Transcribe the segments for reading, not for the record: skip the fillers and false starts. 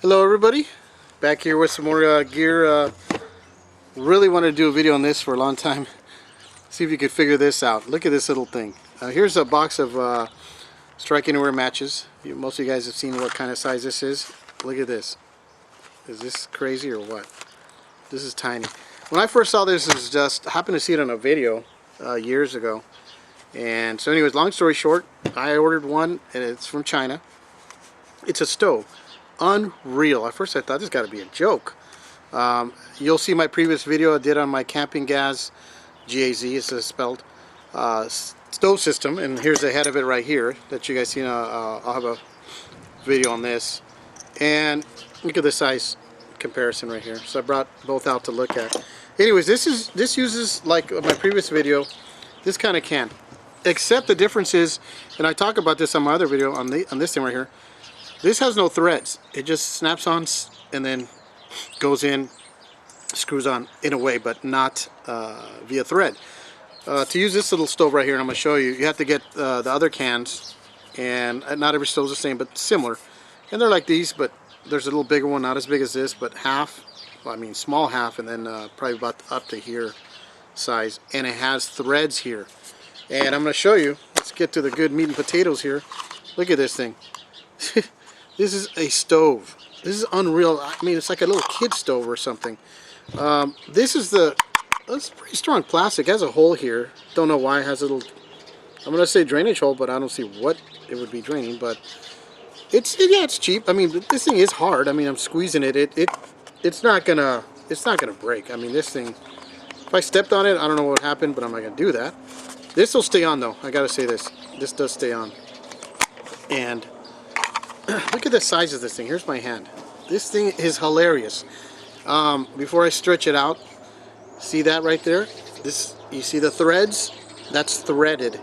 Hello everybody, back here with some more gear. Really wanted to do a video on this for a long time. See if you could figure this out. Look at this little thing. Here's a box of strike anywhere matches. Most of you guys have seen what kind of size this is. Look at this. Is this crazy or what? This is tiny. When I first saw this, is just I happened to see it on a video years ago. And so anyways, long story short, I ordered one and it's from China. It's a stove. Unreal. At first I thought this got to be a joke. You'll see my previous video I did on my camping gas, GAZ is spelled, stove system, and here's the head of it right here that you guys see. I'll have a video on this, and look at the size comparison right here. So I brought both out to look at. Anyways, this uses, like my previous video, this kind of can, except the difference is, and I talk about this on my other video on this thing right here. This has no threads. It just snaps on and then goes in, screws on in a way, but not via thread. To use this little stove right here, and I'm going to show you, you have to get the other cans, and not every stove's the same, but similar. And they're like these, but there's a little bigger one, not as big as this, but half, well, I mean small half, and then probably about up to here size. And it has threads here. And I'm going to show you, let's get to the good meat and potatoes here. Look at this thing. This is a stove. This is unreal. I mean, it's like a little kid stove or something. This is it's pretty strong plastic. It has a hole here. Don't know why it has a little, I'm going to say drainage hole, but I don't see what it would be draining. But it's cheap. I mean, this thing is hard. I mean, I'm squeezing it. It's not gonna break. I mean, this thing, if I stepped on it, I don't know what would happen, but I'm not gonna do that. This will stay on though. I gotta say this. This does stay on. And look at the size of this thing. Here's my hand. This thing is hilarious. Before I stretch it out, see that right there? You see the threads? That's threaded.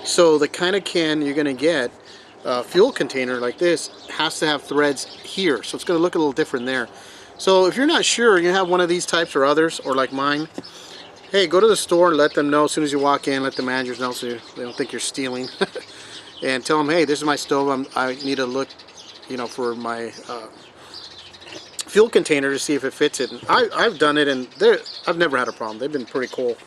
So the kind of can you're gonna get, fuel container like this, has to have threads here. So it's gonna look a little different there. So if you're not sure, you have one of these types or others, or like mine, hey, go to the store and let them know as soon as you walk in, let the managers know so they don't think you're stealing. And tell them, hey, this is my stove. I need to look, for my fuel container to see if it fits it. And I've done it, and I've never had a problem. They've been pretty cool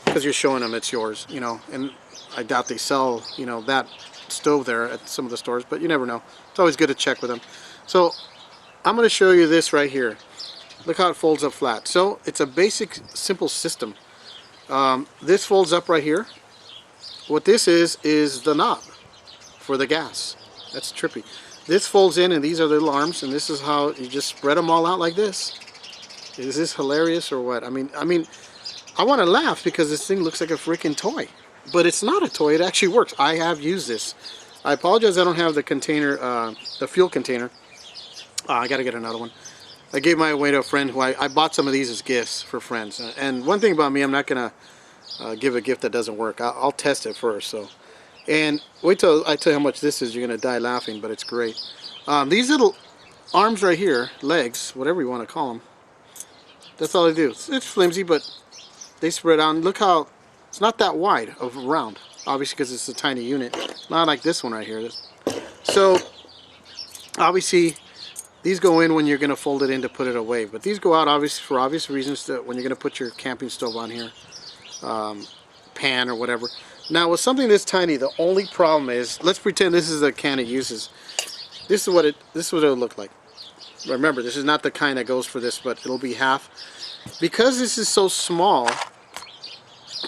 because you're showing them it's yours, And I doubt they sell, that stove there at some of the stores, but you never know. It's always good to check with them. So I'm going to show you this right here. Look how it folds up flat. So it's a basic, simple system. This folds up right here. What this is the knob for the gas. That's trippy. This folds in, and these are the little arms, and this is how you just spread them all out like this. Is this hilarious or what? I mean, I want to laugh because this thing looks like a freaking toy, but it's not a toy. It actually works. I have used this. I apologize I don't have the container, the fuel container. I got to get another one. I gave mine away to a friend who I bought some of these as gifts for friends. And one thing about me, I'm not going to give a gift that doesn't work. I'll test it first. So. And wait till I tell you how much this is. You're going to die laughing, but it's great. These little arms right here, legs, whatever you want to call them, that's all they do. It's flimsy, but they spread out. Look how it's not that wide of round, obviously because it's a tiny unit. Not like this one right here. So, obviously, these go in when you're going to fold it in to put it away. But these go out obviously for obvious reasons when you're going to put your camping stove on here, pan or whatever. Now with something this tiny, the only problem is, let's pretend this is the can it uses. This is what it'll look like. Remember, this is not the kind that goes for this, but it'll be half. Because this is so small,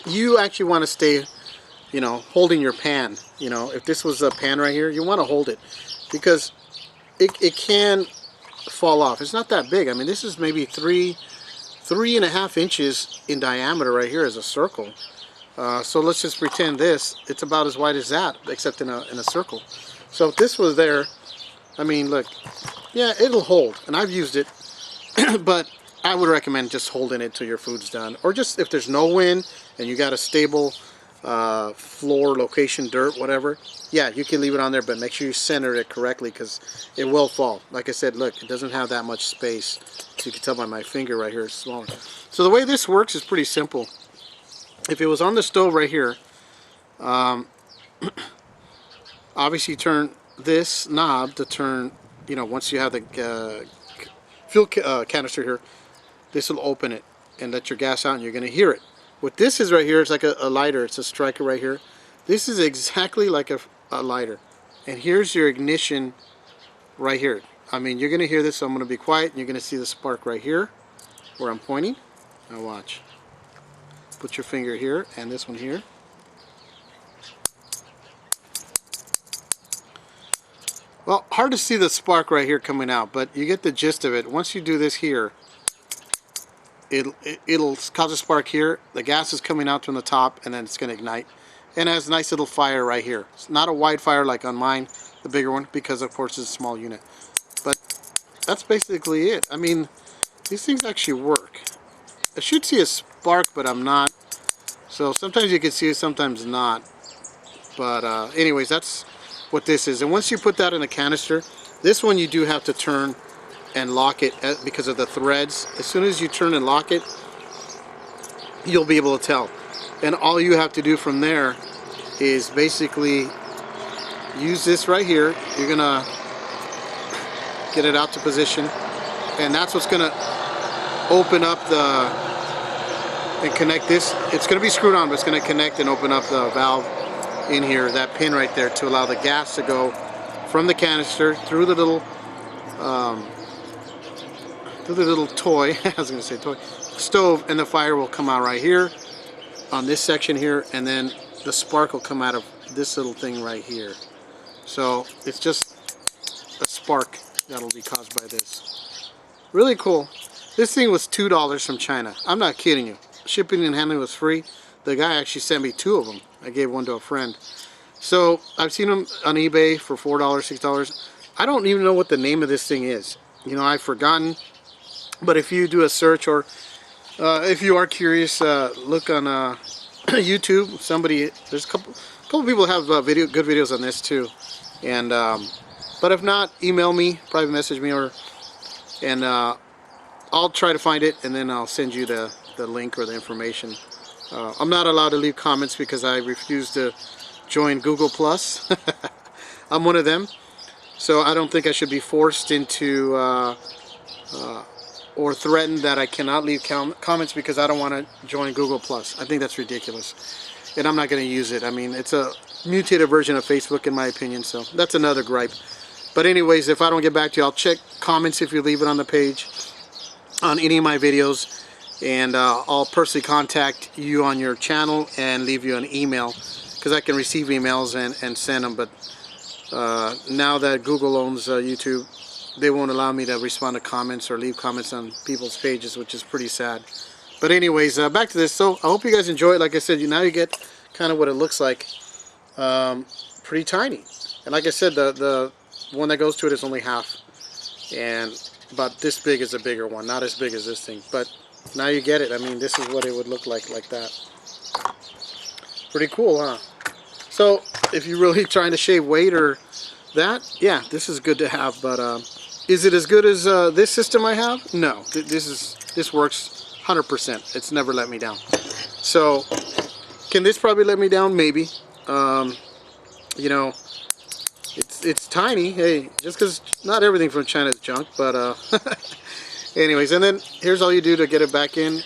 you actually want to stay, holding your pan. If this was a pan right here, you want to hold it because it can fall off. It's not that big. I mean, this is maybe 3.5 inches in diameter right here as a circle. So let's just pretend it's about as wide as that, except in a circle. So if this was there, I mean, look, yeah, it'll hold, and I've used it, but I would recommend just holding it till your food's done, or just if there's no wind and you got a stable floor, location, dirt, whatever, yeah, you can leave it on there, but make sure you center it correctly because it will fall. Like I said, look, it doesn't have that much space. So you can tell by my finger right here, it's smaller. So the way this works is pretty simple. If it was on the stove right here, obviously turn this knob to turn, once you have the canister here, this will open it and let your gas out, and you're going to hear it. What this is right here is like a lighter. It's a striker right here. This is exactly like a lighter. And here's your ignition right here. I mean, you're going to hear this, so I'm going to be quiet, and you're going to see the spark right here where I'm pointing. Now watch. Put your finger here and this one here. Well, hard to see the spark right here coming out, but you get the gist of it. Once you do this here, it'll cause a spark here. The gas is coming out from the top, and then it's going to ignite. And it has a nice little fire right here. It's not a wide fire like on mine, the bigger one, because of course it's a small unit. But that's basically it. I mean, these things actually work. I should see a spark, but I'm not. So sometimes you can see it, sometimes not. But anyways, that's what this is. And once you put that in a canister, this one you do have to turn and lock it because of the threads. As soon as you turn and lock it, you'll be able to tell. And all you have to do from there is basically use this right here. You're gonna get it out to position, and that's what's gonna open up and connect this. It's gonna be screwed on, but it's gonna connect and open up the valve in here, that pin right there, to allow the gas to go from the canister through the little toy, I was gonna say toy, stove, and the fire will come out right here on this section here, and then the spark will come out of this little thing right here. So it's just a spark that'll be caused by this. Really cool. This thing was $2 from China. I'm not kidding you. Shipping and handling was free. The guy actually sent me 2 of them. I gave one to a friend. So I've seen them on eBay for $4, $6. I don't even know what the name of this thing is. You know, I've forgotten. But if you do a search, or if you are curious, look on YouTube. There's a couple people have good videos on this too. And but if not, email me, private message me, and I'll try to find it, and then I'll send you the link or the information. I'm not allowed to leave comments because I refuse to join Google Plus. I'm one of them, so I don't think I should be forced into or threatened that I cannot leave comments because I don't want to join Google Plus. I think that's ridiculous, and I'm not going to use it. I mean, it's a mutated version of Facebook in my opinion, so that's another gripe. But anyways, if I don't get back to you, I'll check comments if you leave it on the page on any of my videos, and I'll personally contact you on your channel and leave you an email, because I can receive emails and send them. But now that Google owns YouTube, they won't allow me to respond to comments or leave comments on people's pages, which is pretty sad. But anyways, back to this. So I hope you guys enjoy it. Like I said, now you get kind of what it looks like. Pretty tiny. And like I said, the one that goes to it is only half. And about this big is a bigger one. Not as big as this thing. But now you get it. I mean, this is what it would look like that. Pretty cool, huh? So if you're really trying to shave weight or that, yeah, this is good to have. But is it as good as this system I have? No. This works 100%. It's never let me down. So can this probably let me down? Maybe. You know, it's tiny. Hey, just because not everything from China is junk. But anyways, and then here's all you do to get it back in.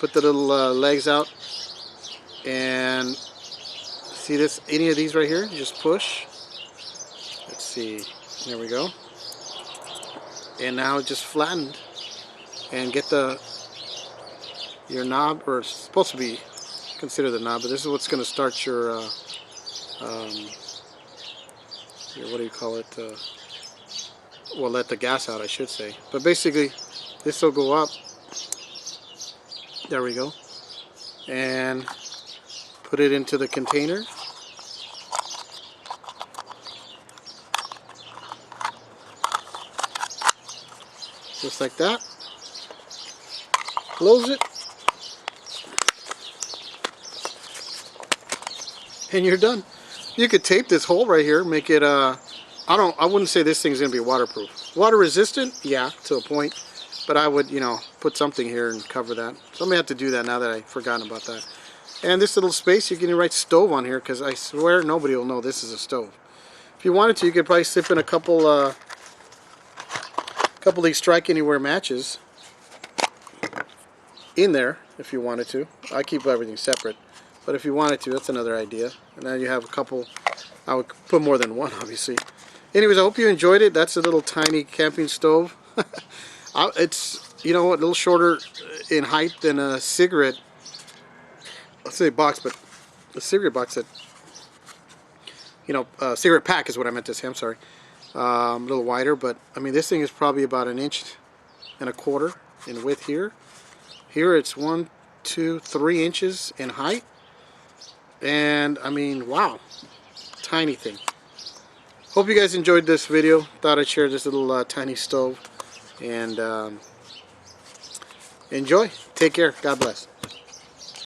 Put the little legs out, and see this? Any of these right here? You just push. Let's see. There we go. And now it just flattened. And get your knob, or it's supposed to be considered the knob, but this is what's going to start your what do you call it? Well, let the gas out, I should say. But basically, this will go up. There we go. And put it into the container. Just like that. Close it. And you're done. You could tape this hole right here, make it I wouldn't say this thing's gonna be waterproof. Water resistant, yeah, to a point. But I would, you know, put something here and cover that. So I'm gonna have to do that now that I've forgotten about that. And this little space, you can write stove on here, because I swear nobody will know this is a stove. If you wanted to, you could probably slip in a couple couple of these strike anywhere matches in there if you wanted to. I keep everything separate, but if you wanted to, that's another idea. And now you have a couple. I would put more than one, obviously. Anyways, I hope you enjoyed it. That's a little tiny camping stove. It's, you know, a little shorter in height than a cigarette, let's say box, but a cigarette box that, you know, cigarette pack is what I meant to say, I'm sorry. A little wider, but I mean, this thing is probably about 1.25 inches in width here. Here it's 1, 2, 3 inches in height. And I mean, wow, tiny thing. Hope you guys enjoyed this video. Thought I'd share this little tiny stove. And enjoy. Take care. God bless.